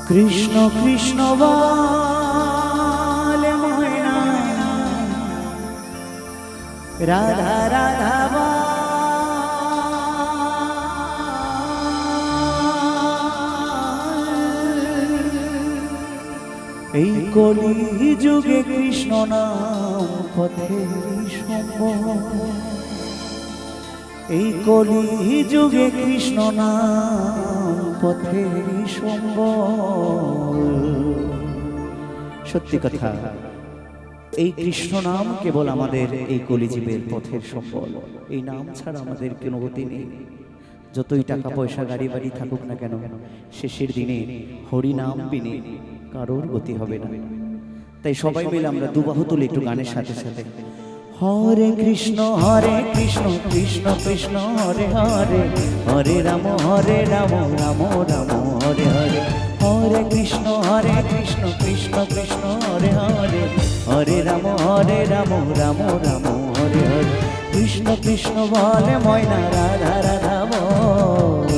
কৃষ্ণ কৃষ্ণ বলে ময়না, রাধা রাধা বলে। এই কলি যুগে কৃষ্ণ নাম পথের সম্বল, এই কলি যুগে কৃষ্ণ নাম পথের সম্বল। সত্যি কথা, এই কৃষ্ণ নাম কেবল আমাদের এই কলিযুগের পথের সম্বল। এই নাম ছাড়া আমাদের কোনো গতি নেই। যতই টাকা পয়সা গাড়ি বাড়ি থাকুক না কেন, শেষের দিনে হরি নাম বিনে কারোর গতি হবে না। তাই সবাই মিলে আমরা দুবাহু তুলে একটু গানের সাথে সাথে হরে কৃষ্ণ কৃষ্ণ কৃষ্ণ হরে হরে, হরে রাম রাম রাম হরে হরে। হরে কৃষ্ণ কৃষ্ণ কৃষ্ণ হরে হরে, হরে রাম রাম রাম হরে হরে। কৃষ্ণ কৃষ্ণ বলে ময়না, রাধা রাধা বল।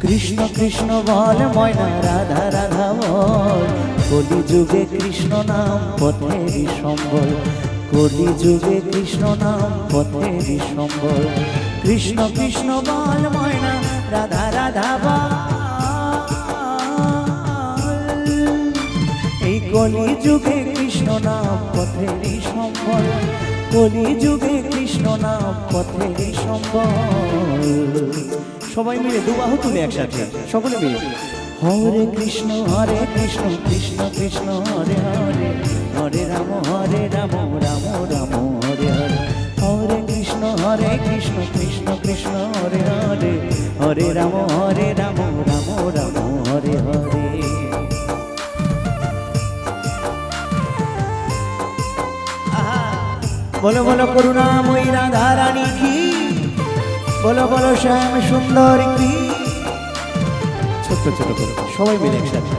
কৃষ্ণ কৃষ্ণ বলে ময়না, রাধা রাধা বল। কলি যুগে কৃষ্ণ নাম পথেরই সম্বল, কলি যুগে কৃষ্ণ নাম পথেরই সম্বল। কৃষ্ণ কৃষ্ণ বল ময়না, রাধা রাধা বল। এই কলি যুগে কৃষ্ণ নাম পথেরই সম্বল, কলি যুগে কৃষ্ণ নাম পথেরই সম্বল। সবাই মিলে দুবাহু তুলে একসাথে সকলে মিলে হরে কৃষ্ণ কৃষ্ণ কৃষ্ণ হরে হরে, হরে রাম রাম রাম হরে হরে। হরে কৃষ্ণ কৃষ্ণ কৃষ্ণ হরে হরে, হরে রাম রাম রাম হরে হরে। বলো বলো করুণাময়ী রাধা রানী কি, বলো বলো শ্যাম সুন্দর কি। ছোট্ট ছোট করে সবাই মিলে একসাথে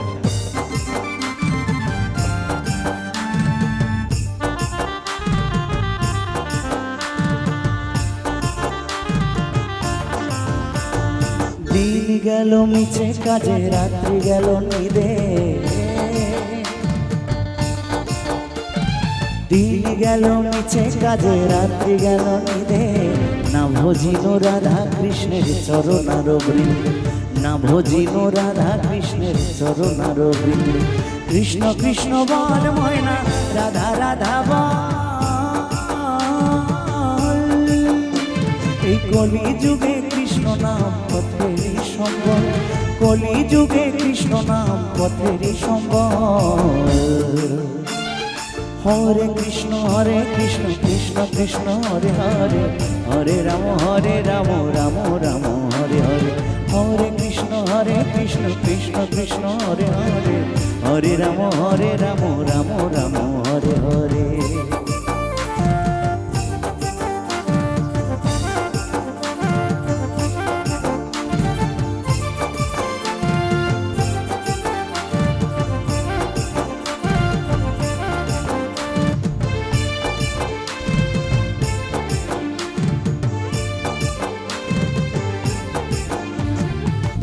দিন গেল মিছে কাজে, রাত্রি গেল নিদে। দিন গেল মিছে কাজে, রাত্রি গেল নিদে। না ভজিল রাধা কৃষ্ণের চরণার বৃন্দ, না ভজিল রাধা কৃষ্ণের চরণার বৃন্দ। কৃষ্ণ কৃষ্ণ বল ময়না, রাধা রাধা বল। এই কলি যুগে কৃষ্ণ নাম পথেরই সম্বল, কলি যুগে কৃষ্ণ নাম পথেরই সম্বল। হরে কৃষ্ণ কৃষ্ণ কৃষ্ণ হরে হরে, হরে রাম রাম রাম হরে হরে। হরে কৃষ্ণ কৃষ্ণ কৃষ্ণ হরে হরে, হরে রাম রাম রাম হরে হরে।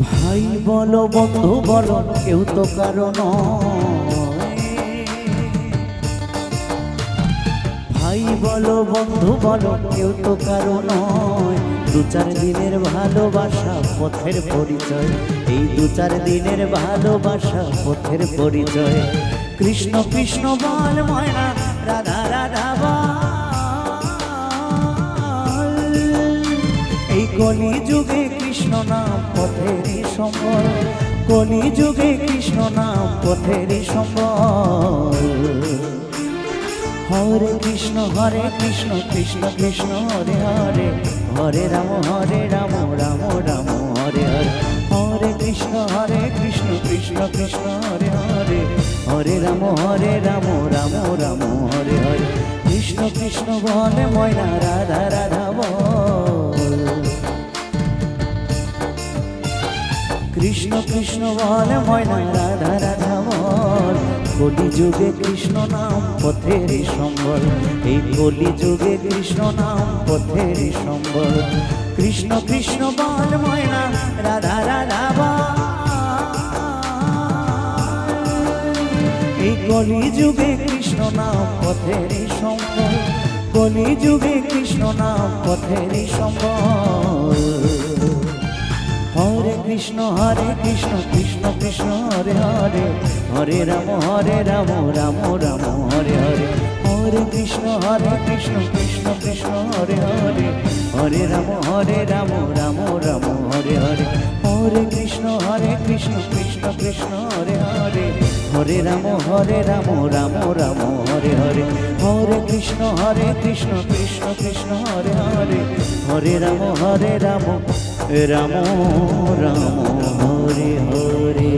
ভাই বলো বন্ধু বলো, কেউ তো কারণ। ভাই বলো বন্ধু বলো, কেউ তো কারণ। দু চার দিনের ভালোবাসা পথের পরিচয়, এই দু চার দিনের ভালোবাসা পথের পরিচয়। কৃষ্ণ কৃষ্ণ বল ময়না, রাধা রাধা বল। এই কলি যুগে কৃষ্ণ নাম পথেরই সম্বল, কলি যুগে কৃষ্ণ নাম পথেরই সম্বল। হরে কৃষ্ণ কৃষ্ণ কৃষ্ণ হরে হরে, হরে রাম রাম রাম হরে হরে। হরে কৃষ্ণ কৃষ্ণ কৃষ্ণ হরে হরে, হরে রাম রাম রাম হরে হরে। কৃষ্ণ কৃষ্ণ বলে ময়না, রাধা রাধা বল। কৃষ্ণ কৃষ্ণ বলে ময়না, রাধা রাধা বল। কলিযুগে কৃষ্ণ নাম পথের সম্বল, এই কলিযুগে কৃষ্ণ নাম পথের সম্বল। কৃষ্ণ কৃষ্ণ বল ময়না রাধা রাধা বল, এই কলিযুগে কৃষ্ণ নাম পথের সম্বল, কলিযুগে কৃষ্ণ নাম পথের সম্বল। হরে কৃষ্ণ কৃষ্ণ কৃষ্ণ হরে হরে, হরে রাম রাম রাম হরে হরে। হরে কৃষ্ণ কৃষ্ণ কৃষ্ণ হরে হরে, হরে রাম রাম রাম হরে হরে। হরে কৃষ্ণ কৃষ্ণ কৃষ্ণ হরে হরে, হরে রাম রাম রাম হরে হরে। হরে কৃষ্ণ কৃষ্ণ কৃষ্ণ হরে হরে, হরে রাম রাম রাম রাম হরে হরে।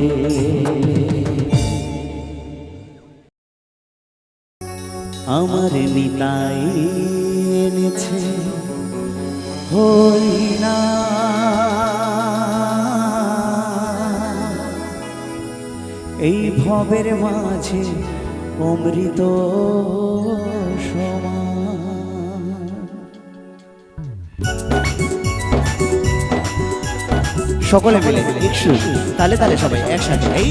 আমার নিতাই এনেছে হরিনা, এই ভবের মাঝে অমৃত সমান। সকলে মিলে একশো তালে তালে সবাই একসাথে এই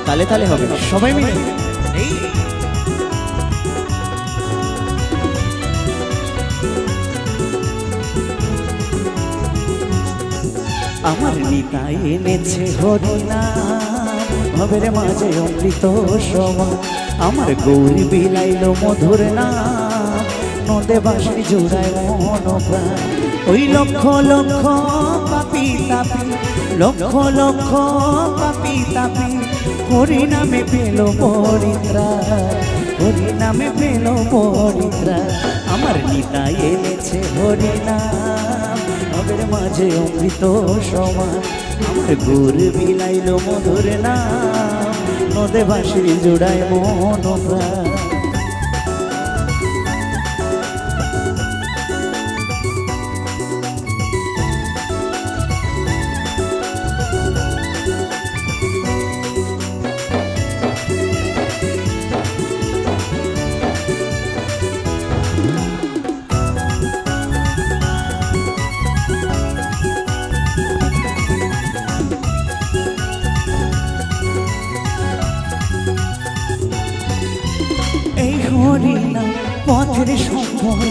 তালে তালে হবে সবাই মিলে। আমার নিতাই এনেছে হরিনাম, ভবের মাঝে অমৃত সমান। আমার গৌরী বিলাইল মধুর নাম, নদে বাঁশি জোড়ায় মন প্রাণ। ওই লক্ষ লক্ষ পাপি তাপি, লক্ষ লক্ষ পাপি তাপি, হরিনামে পেল পরিত্রাণ, হরিনামে পেল পরিত্রাণ। আমার নিতাই এনেছে হরিনাম, ভবের মাঝে অমৃত সমান। আমার গুর বিলাইল মধুর নাম, নদে বাঁশির জোড়ায় মন প্রাণ। হরিনাম পথের সম্বল,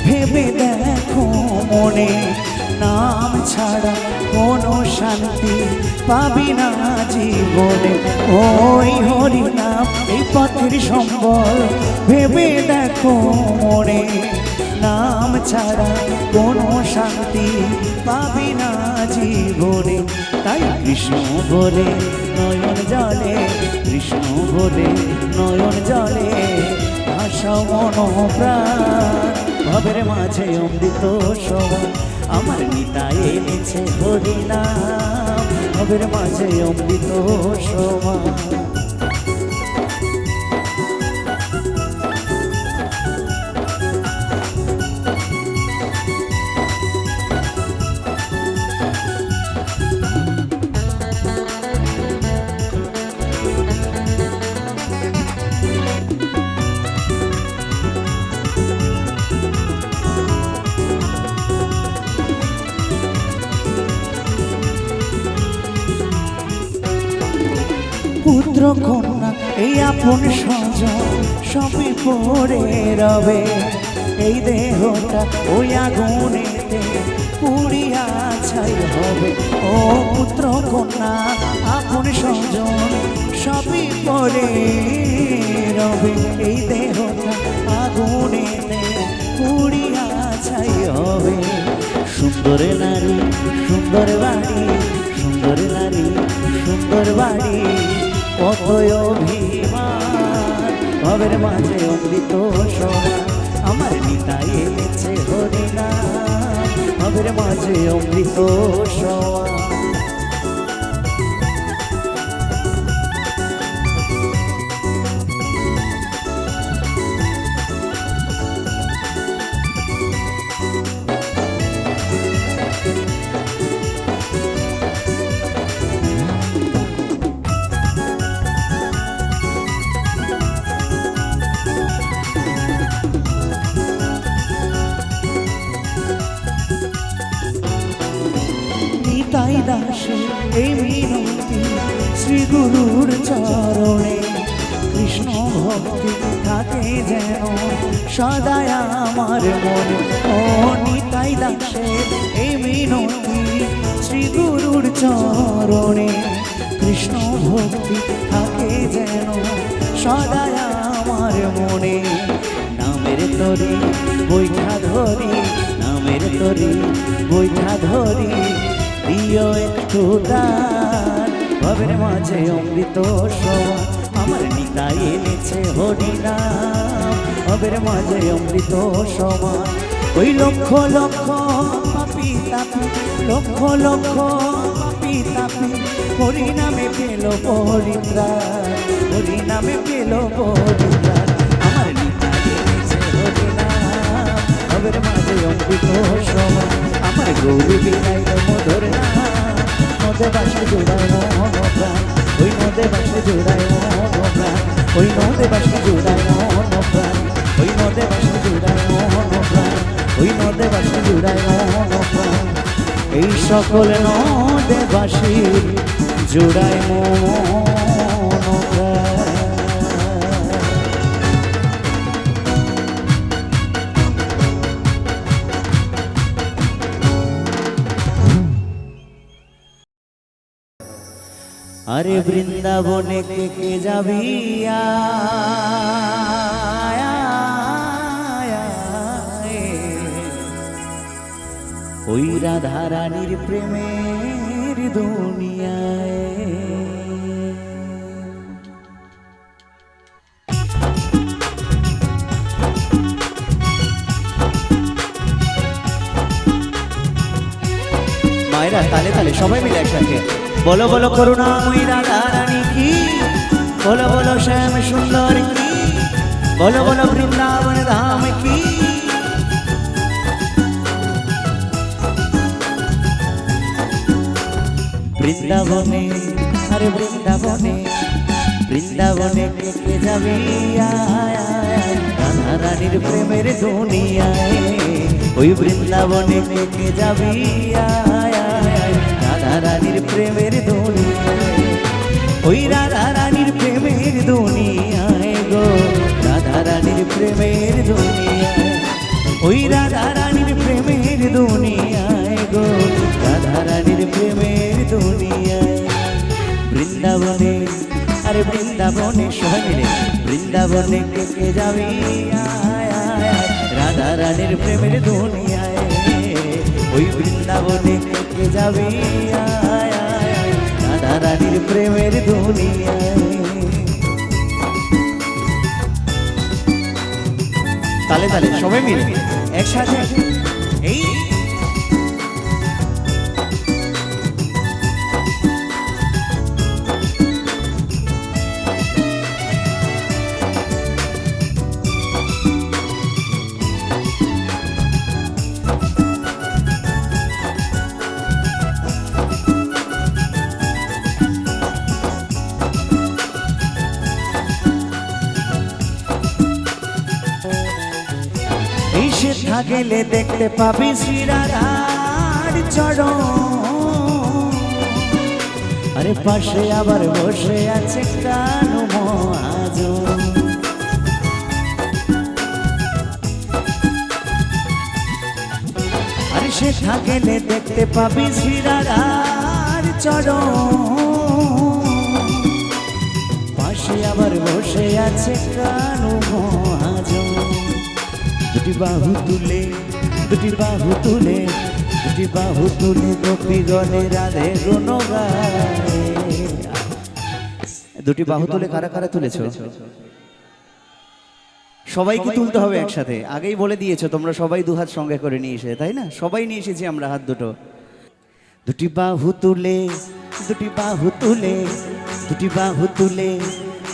ভেবে দেখো মনে, নাম ছাড়া কোনো শান্তি পাবি না জীবনে। ওই হরিনাম এই পথের সম্বল, ভেবে দেখো মনে, নাম ছাড়া কোনো শান্তি পাবি না জীবনে। তাই কৃষ্ণ বলে নয়ন জলে, কৃষ্ণ বলে নয়ন জলে, ভাষাও মন প্রাণ, ভবের মাঝে অমৃত সমান। আমার নিতাই এনেছে হরিনাম, ভবের মাঝে অমৃত সমান। পুত্র কন্যা এই আপন স্বজন সবই পড়ে রবে, এই দেহটা ওই আগুনেতে পুড়িয়া ছাই হবে। ও পুত্র কন্যা আপন স্বজন সবই পড়ে রবে, এই দেহটা আগুনেতে পুড়িয়া ছাই হবে। সুন্দর নারী সুন্দর বাড়ি, সুন্দর নারী সুন্দর বাড়ি, কতই অভিমান, ভবের মাঝে অমৃত সমান। আমার নিতাই এনেছে হরিনাম, ভবের মাঝে অমৃত সমান। দাসে এই মিনতি শ্রী গুরুর চরণে কৃষ্ণ ভক্তি থাকে যেন সদায় আমার মনে ও নিতাই দাসে এই মিনতি শ্রী গুরুর চরণে কৃষ্ণ ভক্তি থাকে যেন সদায় আমার মনে নামের তরি বৈঠা ধরি নামের তরি বৈঠা ধরি দিও একটু দান ভবের মাঝে অমৃত সমান আমার নিতাই এনেছে হরিনাম ভবের মাঝে অমৃত সমান ওই লক্ষ লক্ষ পাপি তাপি লক্ষ লক্ষ পাপি তাপি হরিনামে পেল পরিত্রাণ হরিনামে পেল পরিত্রাণ আমার নিতাই এনেছে হরিনাম ভবের মাঝে অমৃত সমান আমার গৌরী বিলাইল মধুর নাম নদে বাসে জোড়ায় মন প্রাণ ওই নদে বাসে জোড়ায় মন প্রাণ ওই নদে বাসে জোড়ায় মন প্রাণ ওই নদে বাসে জোড়ায় মন প্রাণ ওই নদে বাসে জোড়ায় মন প্রাণ এই সকল নদে বাসি জোড়ায় মন প্রাণ আরে বৃন্দাবনে কে যাবি ওই রাধা রানীর প্রেমের দুনিয়ায় মায়েরা তালে তালে সবাই মিলে একসাথে বলো বলো করুণাময়ী রাধা রানী কি বলো বলো শ্যাম সুন্দর কি বলো বলো বৃন্দাবন ধাম কি বৃন্দাবনে আরে বৃন্দাবনে বৃন্দাবনে কে যাবি রাধা রানীর প্রেমের দুনিয়ায় ওই বৃন্দাবনে কে যাবি রাধা রানীর প্রেমের দুনিয়ায় ওই রাধা রানীর প্রেমের দুনিয়ায় গো রাধা রানীর প্রেমের দুনিয়ায় ওই রাধা রানীর প্রেমের দুনিয়ায় গো রাধা রানীর প্রেমের দুনিয়ায় বৃন্দাবনে আরে বৃন্দাবনে সবাই মিলে বৃন্দাবনে কে যাবি রাধা রানীর প্রেমের দুনিয়ায় ওই বৃন্দাবনে কে যাবি রাধা রানীর প্রেমের দুনিয়ায় তালে তালে সবাই মিলে একসাথে এই সেথা গেলে দেখতে পাবি শ্রী রাধার চরণ আরে পাশে আবার বসে আছে কানু মহাজন আরে সেথা গেলে দেখতে পাবি শ্রী রাধার চরণ পাশে আবার বসে আছে কানু মহাজন দুটি বাহু তুলে দুটি বাহু তুলে দুটি বাহু তুলে গোপী গণে রাধে গুণ গায় দুটি বাহু তুলে কারা কারা তুলেছো সবাইকে তুলতে হবে একসাথে আগেই বলে দিয়েছো তোমরা সবাই দুহাত সঙ্গে করে নিয়ে এসে তাই না সবাই নিয়ে এসেছি আমরা হাত দুটো দুটি বাহু তুলে দুটি বাহু তুলে দুটি বাহু তুলে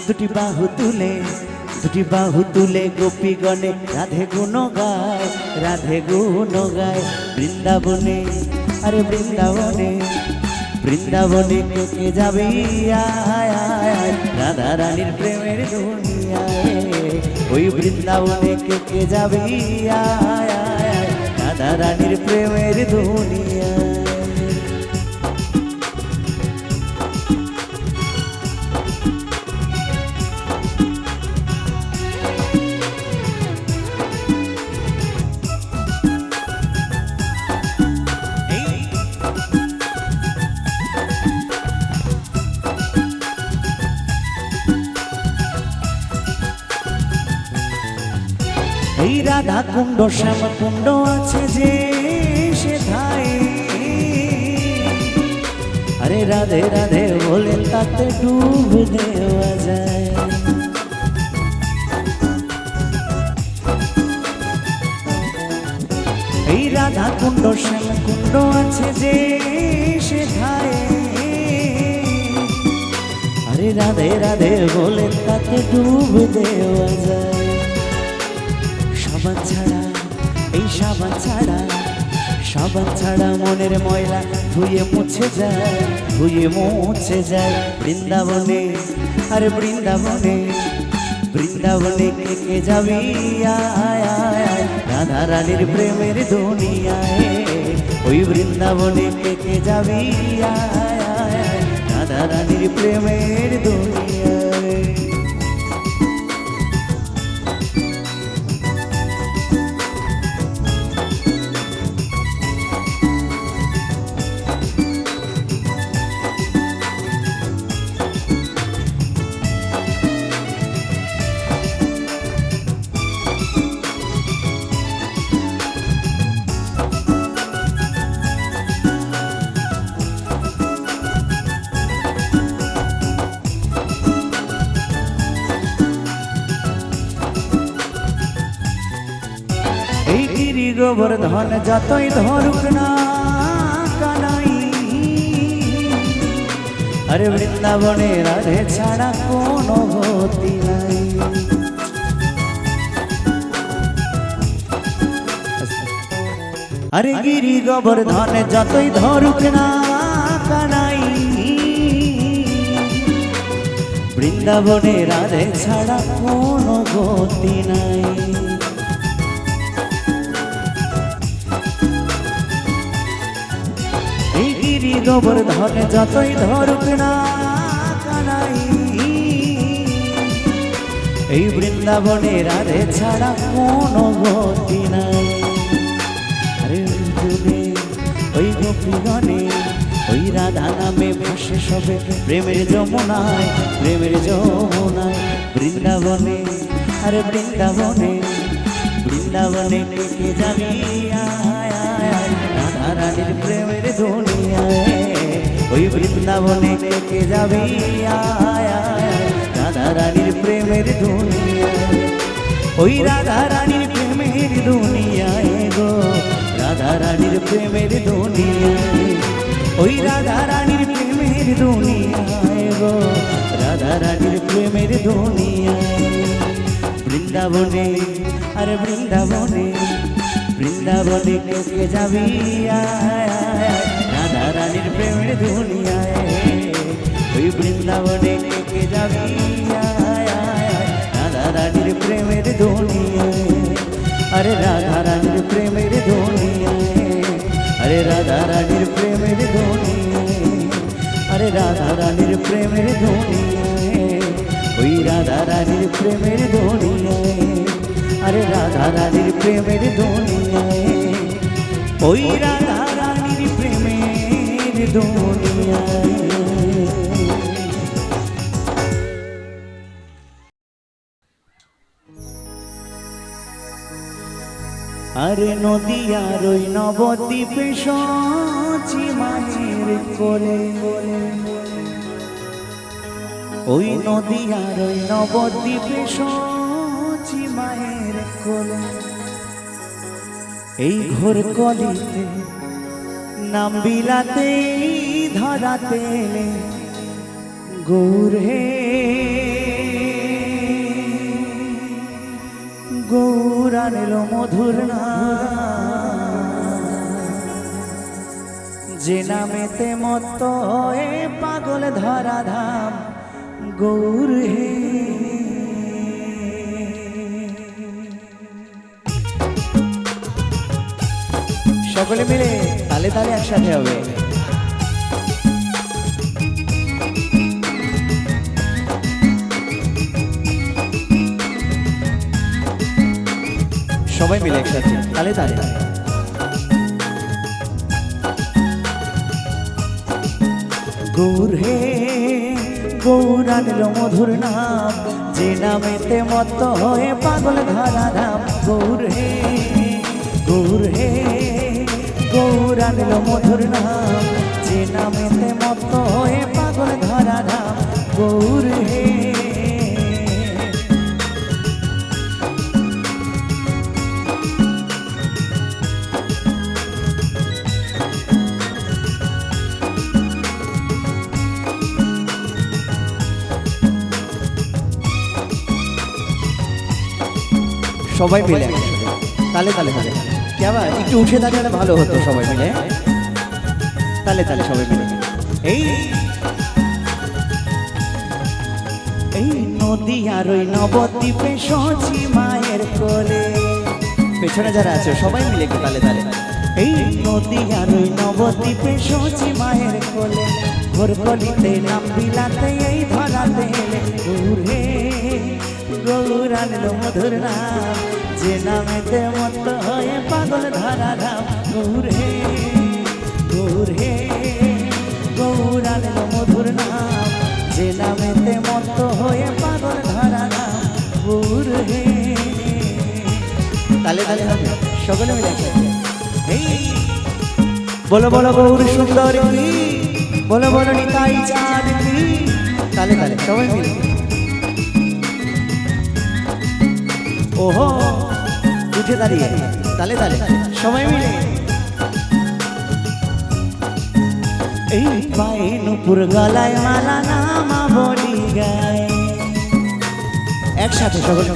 দুটি বাহু তুলে দুটি বাহু তুলে গোপী গণে রাধে গুণ গায় বৃন্দাবনে আরে বৃন্দাবনে বৃন্দাবনে কে যাবি রাধা রানীর প্রেমের দুনিয়ায় ওই বৃন্দাবনে কে যাবি রাধা রানীর প্রেমের দুনিয়ায় রাধা কুণ্ড শ্যাম কুণ্ড আছে যে সেথায়, আরে রাধে রাধে বলে তাতে ডুব দেওয়া যায়। এই রাধা কুণ্ড শ্যাম কুণ্ড আছে যে সেথায়, আরে রাধে রাধে বলে তাতে ডুব দেওয়া যায়। সাবান ছাড়া এই সাবান ছাড়া, সাবান ছাড়া মনের ময়লা ধুয়ে মুছে যায়, ধুয়ে মুছে যায়। বৃন্দাবনে আরে বৃন্দাবনে, বৃন্দাবনে কে যাবি আয় আয়, রাধা রানীর প্রেমের দুনিয়ায়। ওই বৃন্দাবনে কে যাবি আয় আয়, রাধা রানীর প্রেমের দুনিয়ায়। এই গিরি গোবর্ধন যতই ধরুক না কানাই, আরে বৃন্দাবনে রাধে ছাড়া কোনো গতি নাই। আরে গিরি গোবর্ধন যতই ধরুক না কানাই, বৃন্দাবনে রাধে ছাড়া কোনো গতি নাই। এই গিরি গোবর্ধন যতই ধরুক না কানাই, এই বৃন্দাবনে রাধে ছাড়া কোনো গতি নাই। আরে ওই গোপীগণে ওই রাধা নামে ভাসে সবে প্রেমের যমুনায়, প্রেমের যমুনায়। বৃন্দাবনে আরে বৃন্দাবনে, বৃন্দাবনে কে যাবি আয় আয়, রাধা রানীর প্রেমের দুনিয়ায়। ওই বৃন্দাবনে কে যাবি আয় আয়, রাধা রানীর প্রেমের দুনিয়ায়। ওই রাধা রানীর প্রেমের দুনিয়ায় গো, রাধা রানীর প্রেমের দুনিয়ায়। ওই রাধা রানীর প্রেমের দুনিয়ায় গো, রাধা রানীর প্রেমের দুনিয়ায়। বৃন্দাবনে আরে বৃন্দাবনে, বৃন্দাবনে কে যাবি আয় আয়, রাধা রানীর প্রেমের দুনিয়ায়। ওই বৃন্দাবনে কে যাবি আয় আয়, রাধা রানীর প্রেমের দুনিয়ায়। আরে রাধা রানীর প্রেমের দুনিয়ায়, আরে রাধা রানীর প্রেমের দুনিয়ায়, আরে রাধা রানীর প্রেমের দুনিয়ায়। ওই রাধা রানীর প্রেমের দুনিয়ায়, আরে রাধা রানীর প্রেমের দুনিয়ায়। ওই রাধা রানীর প্রেমের দুনিয়ায়। আরে নদিয়ার ওই নবদ্বীপে সচি মায়ের কোলে, ওই নদিয়ার ওই নবদ্বীপে সচি মায়ের কোলে। এই ঘোর কলিতে নাম বিলাতে ধরাতে গৌর হে, গৌর আনলো মধুর নাম, যে নামেতে মত্ত হয়ে পাগল ধরা ধাম গৌর হে। সকলে মিলে তালে তালে একসাথে হবে। সবাই মিলে একসাথে তালে তালে। গৌর হে, গৌর আনলো মধুর নাম, যে যে নামেতে মত্ত হয়ে পাগল ধরা ধাম গৌর হে গৌর হে গৌর আনলো মধুর নাম যে নামেতে মত্ত হয়ে পাগল ধরা ধাম গৌর হে সবাই মিলে তালে তালে তালে কে আবার একটু উঠে দাঁড়ালে ভালো হতো সবাই মিলে তালে তালে সবাই মিলে এই এই নদী আর ওই নবদ্বীপে সচি মায়ের কোলে পেছনে যারা আছে সবাই মিলে একটু তালে তালে এই নদী আর ওই নবদ্বীপে সচি মায়ের কোলে ভোর কলিতে নাম বিলাতে এই ধরাতে এলে ঘুরে গৌর আনলো মধুর নাম যে নামেতে মত্ত হয়ে পাগল ধরা ধাম গৌর হে গৌর হে গৌর আনলো মধুর নাম যে নামেতে মত্ত হয়ে পাগল ধরা ধাম গৌর হে তালে তালে হবে সকলে মিলে এই বলো বলো গৌর সুন্দর কি বলো বলো নিতাই চাঁদ কি তালে তালে সবাই মিলে ওহো উঠে দাঁড়িয়ে তালে তালে সবাই মিলে এই পায়ে নুপুর গলায় মালা নামা বলি গায় একসাথে সকল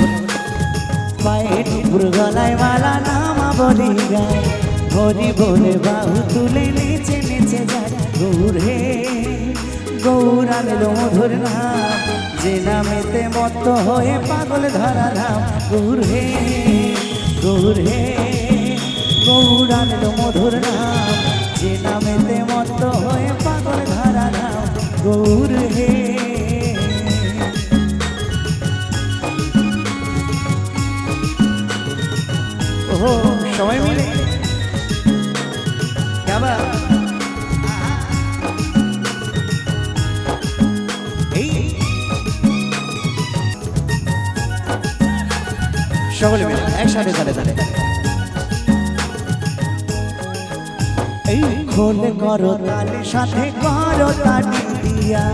পায়ে নুপুর গলায় মালা নামা বলি গায় হরি বলে বাহু তুলে নেচে নেচে যায় গৌর হে গৌর আনলো মধুর নাম যে নামেতে মত্ত হয়ে পাগল ধরা ধাম গৌর হে গৌর হে গৌর আনলো মধুর নাম যে নামেতে মত্ত হয়ে পাগল ধরা ধাম গৌর হে ওহো সবাই মিলে কেবা সকলে মিলে একসাথে তালে তালে এই খোলে করো তালে সাথে করো তালি দিয়া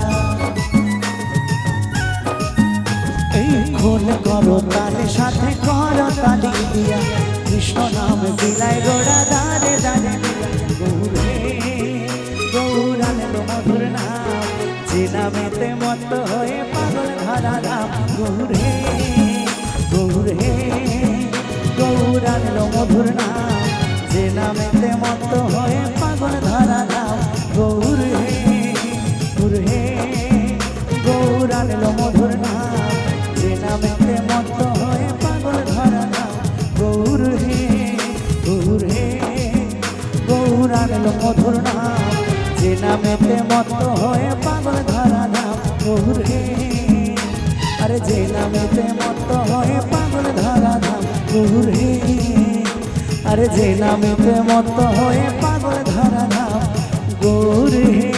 এই খোলে করো তালে সাথে করো তালি দিয়া কৃষ্ণ নাম বিলাই গোড়া দাঁড়ে দাঁড়ে গৌর হে গৌর আনলো মধুর নাম যে নামেতে মত্ত হয়ে পাগল ধরা ধাম গৌর হে গৌর হে গৌর আনলো মধুর নাম যে নামেতে মত্ত হয়ে পাগল ধরা ধাম গৌর হে গৌর হে গৌর আনলো মধুর নাম যে নামেতে মত্ত হয়ে পাগল ধরা ধাম গৌর হে গৌর হে গৌর আনলো মধুর নাম যে নামেতে মত্ত হয়ে পাগল ধরা ধাম গৌর হে আরে যে নামেতে মত্ত হয়ে পাগল ধরা ধাম গৌর হে আরে যে নামেতে মত্ত হয়ে পাগল ধরা ধাম গৌর হে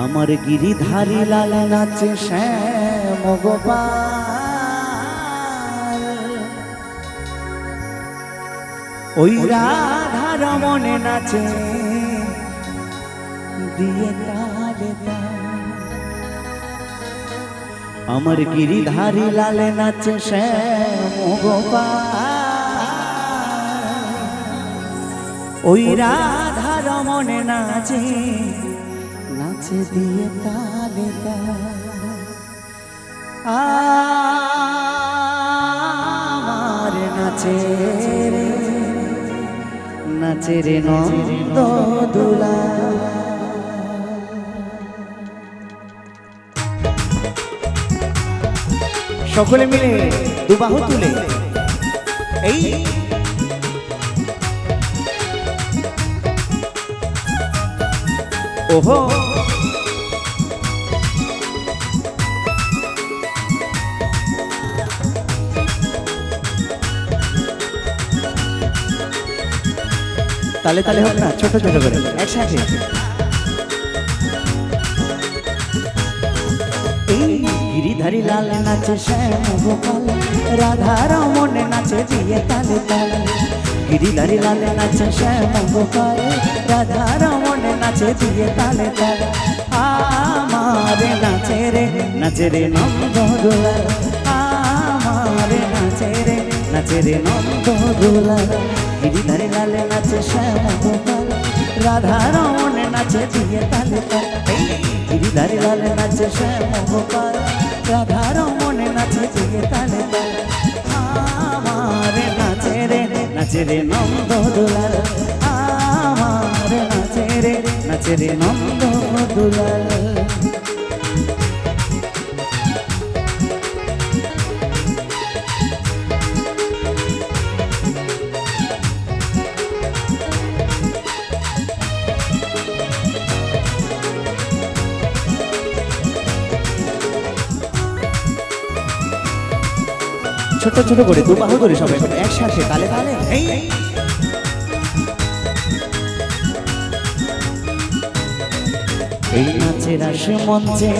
আমার গিরিধারী লাল নাচে শ্যাম গোপাল ওই রাধা রমণে নাচে দিয়ে তালে তাল আমার গিরিধারী লাল নাচে শ্যাম গোপাল ওই রাধা রমণে নাচে নাচে দিয়ে তালে তাল আমার নাচে রে নাচে রে নন্দ দুলা সকলে মিলে দুবাহু তুলে এই ওহো তালে তালে হোক না, ছোট ছোট করে একসাথে। এই গিরিধারী লাল নাচে শ্যাম গোপাল, রাধা রমন নাচে দিয়ে তালে তালে। গিরিধারী লাল নাচে শ্যাম গোপাল, রাধা রমন নাচে দিয়ে তালে তালে। আমার নাচে রে নন্দ দুলাল, আমার নাচে রে নন্দ দুলাল। গিরিধারী লাল নাচে শ্যাম গোপাল, রাধা রমন নাচে দিয়ে তালে তালে। গিরিধারী লাল নাচে শ্যাম গোপাল, রাধা রমন নাচে দিয়ে তালে তালে। আমার নাচে রে নন্দ দুলাল, আমার নাচে রে নন্দ দুলাল। ছোট ছোট করে দু বাহু ধরে সবাই একসাথে তালে তালে। এই নাচের আসে মঞ্চে,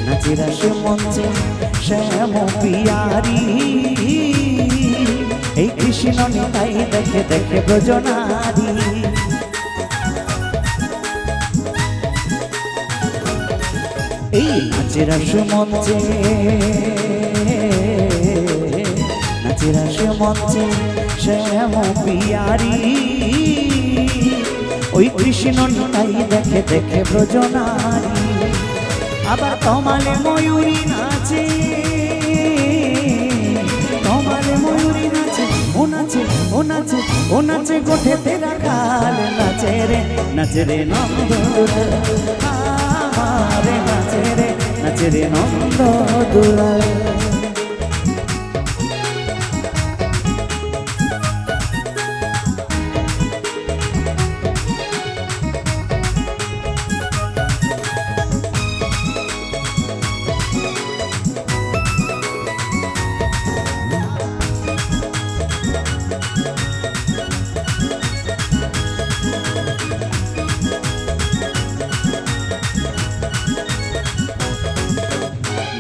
নাচের আসে মঞ্চে শ্যাম পিয়ারি। এই কৃষ্ণ নিতাই দেখে দেখে ব্রজনারী। এই নাচের আসে মঞ্চে, নাচের আসে মঞ্চে শ্যাম পিয়ারি। ওই কৃষ্ণ নিতাই দেখে দেখে ব্রজনারী। আবার তমালে ময়ূরী নাচে, তমালে ময়ূরী নাচে, ও নাচে ও নাচে ও নাচে গোঠেতে রাখাল। নাচে রে নন্দ দুলাল, আমার নাচে রে নন্দ দুলাল।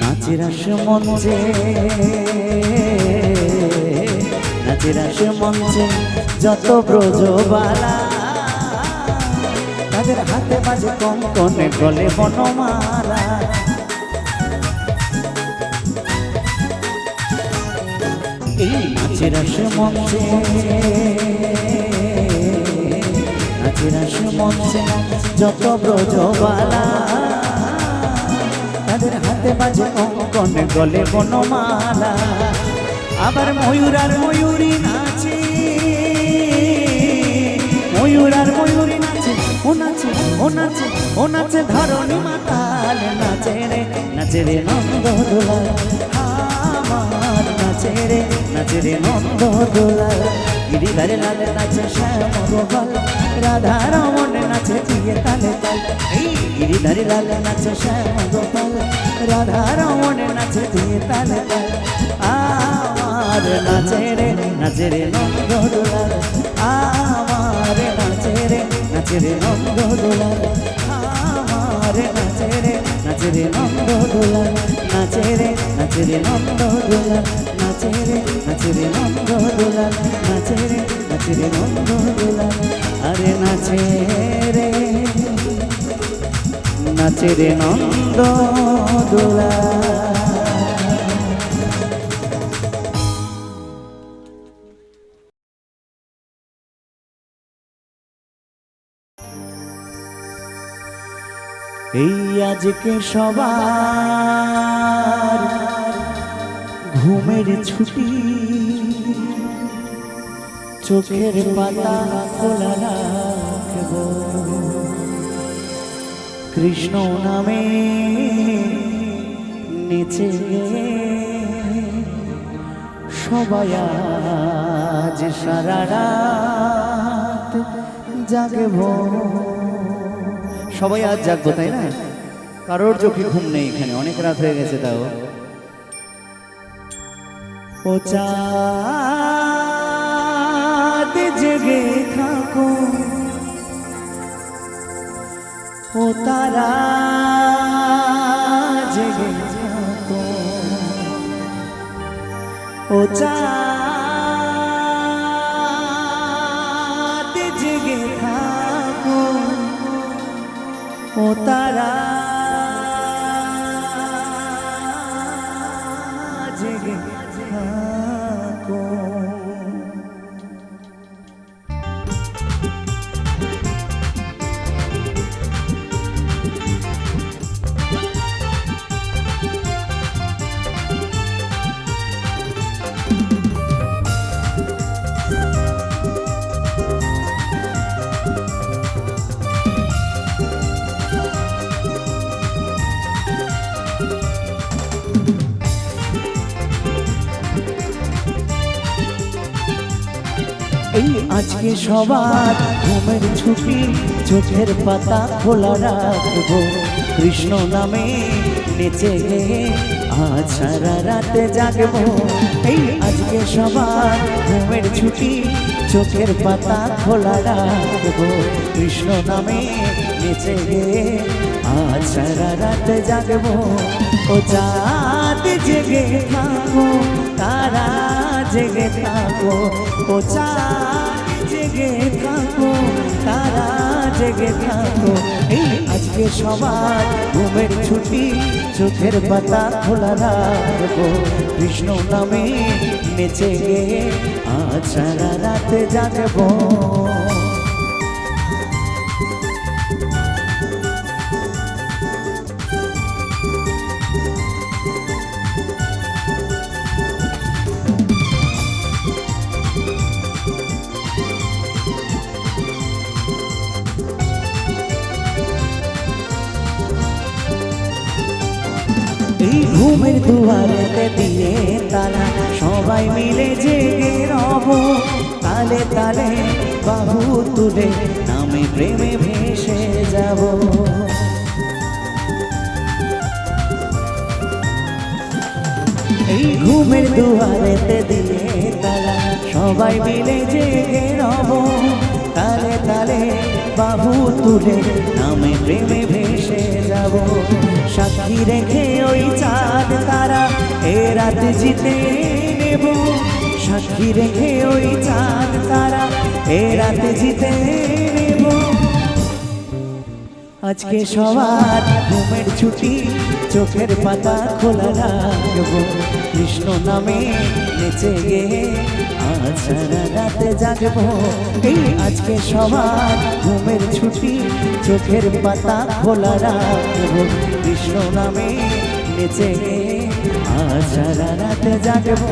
নাচের আসে মঞ্চে, নাচের আসে মঞ্চে যত ব্রজবালা। তাদের হাতে বাজে কঙ্কনে, গলে বনমালা। এই নাচের আসে মঞ্চে, নাচের আসে মঞ্চে যত ব্রজবালা। তাদের হাতে বাজে কঙ্কনে, গলে বনমালা। আবার ময়ূর আর ময়ূরী নাচে, ময়ূর আর ময়ূরী নাচে, ও নাচে ও নাচে ও নাচে ধরণী মাতাল। নাচে রে নন্দ দুলাল, আমার নাচে রে নন্দ দুলাল। গিরিধারী লাল নাচে শ্যাম গোপাল, রাধা রমন নাচে দিয়ে তালে তালে। গিরিধারী লাল নাচে শ্যাম গোপাল, রাধা রমন নাচে দিয়ে তালে তালে। আমার নাচে রে নন্দ দুলাল, আমার নাচে রে নন্দ দুলাল। আমার নাচে রে নন্দ দুলাল, নাচে রে নন্দ দুলাল। নাচে রে নন্দ দুলাল, নাচে রে নন্দ দুলাল। আরে নাচে রে নন্দ দুলাল। এই আজকে সবার ঘুমের ছুটি, চোখের পাতা খোলা রাখব। কৃষ্ণ নামে নেচে সবাই আজ সারা রাত জাগব। সবাই আজ জাগবো, তাই না? কারোর চোখে ঘুম নেই এখানে, অনেক রাত হয়ে গেছে। তাও ও জেগে থাকো ও তারা জেগে থাকো ও চাঁদ জেগে থাকো ও তারা জেগে থাকো। এই আজকে সবার ঘুমের ছুটি, চোখের পাতা খোলা রাখবো, কৃষ্ণ নামে নেচে গেয়ে আজ সারা রাতে জাগবো। এই আজকে সবার ঘুমের ছুটি, চোখের পাতা খোলা রাখবো, কৃষ্ণ নামে নেচে গেয়ে আজ সারা রাতে জাগবো। ও চাঁদ জেগে থাকো, তারা জেগে থাকো, ও চাঁদ জেগে থাকো, তারা জেগে থাকো। এই আজকে সবার ঘুমের ছুটি, চোখের পাতা খোলা রাখবো, কৃষ্ণ নামে নেচে গেয়ে আজ সারা রাতে জাগবো। এই ঘুমের দুয়ারেতে দিয়ে তালা, সবাই মিলে জেগে রব, তালে তালে বাহু তুলে নামে প্রেমে ভেসে যাব। এই ঘুমের দুয়ারেতে দিয়ে তালা, সবাই মিলে জেগে রব, তালে তালে বাহু তুলে নামে প্রেমে ভেসে যাব। সাক্ষী রেখে ওই চাঁদ তারা এ রাত জিতে নেব, সাক্ষী রেখে ওই চাঁদ তারা এ রাত জিতে নেব। আজকে সবার ঘুমের ছুটি, চোখের পাতা খোলা রাখবো, কৃষ্ণ নামে নেচে গেয়ে আজ সারা রাতে জাগবো। এই আজকে সবার ঘুমের ছুটি, চোখের পাতা খোলা রাখবো, কৃষ্ণ নামে নেচে গেয়ে আজ সারা রাতে জাগবো।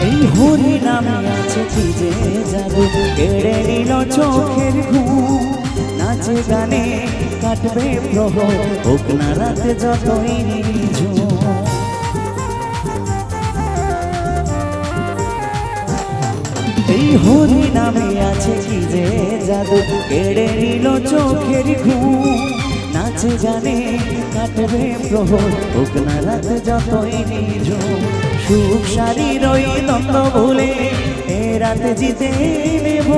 এই হরি নামে আছে কি যে জাদু, কেড়ে নিল চোখের ঘুম, নাচে গানে কাটবে প্রহর, হোক না রাতে যতই নিঝুম। এই হরি নামে আছে কি যে জাদু, কেড়ে নিল চোখের ঘুম, নাচে গানে কাটবে প্রহর, হোক না রাতে যতই নিঝুম। সুখ শাড়ির ওই দ্বন্দ্ব ভুলে এ রাতে জিতে নেব,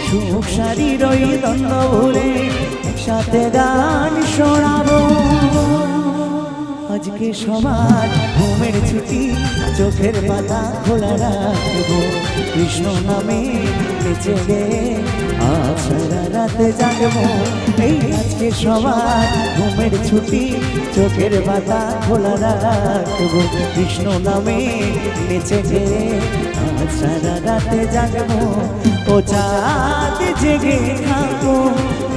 সুখ শাড়ির ওই দ্বন্দ্ব ভুলে একসাথে গান শোনাবো। আজকে সবার ঘুমের ছুটি, চোখের পাতা খোলা রাখবো, কৃষ্ণ নামে নেচে গেয়ে আজ সারা রাতে জাগবো। এই আজকে সবার ঘুমের ছুটি, চোখের পাতা খোলা রাখবো, কৃষ্ণ নামে নেচে গেয়ে আজ সারা রাতে জাগবো। ও চাঁদ জেগে থাকো,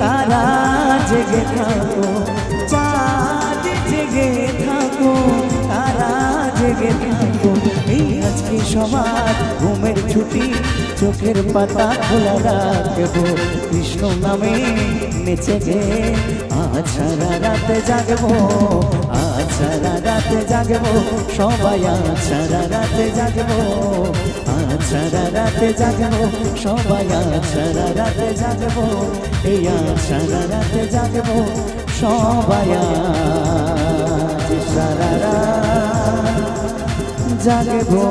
তারা জেগে থাকো, চাঁদ জেগে থাকো, তারা জেগে থাকো। এই আজকে সবার ঘুমের ছুটি, চোখের পাতা খোলা রাখবো, কৃষ্ণ নামে নেচে গে আজ সারা রাতে জাগবো, আজ সারা রাতে জাগবো, সবাই আজ সারা রাতে জাগবো, আজ সারা রাতে জাগবো, সবাই আজ সারা রাতে জাগবো, এই আজ সারা রাতে জাগবো, সবাই আজ সারা রাত জাগবো।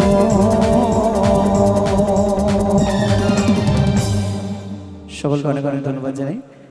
সকলকে অনেক অনেক ধন্যবাদ জানাই।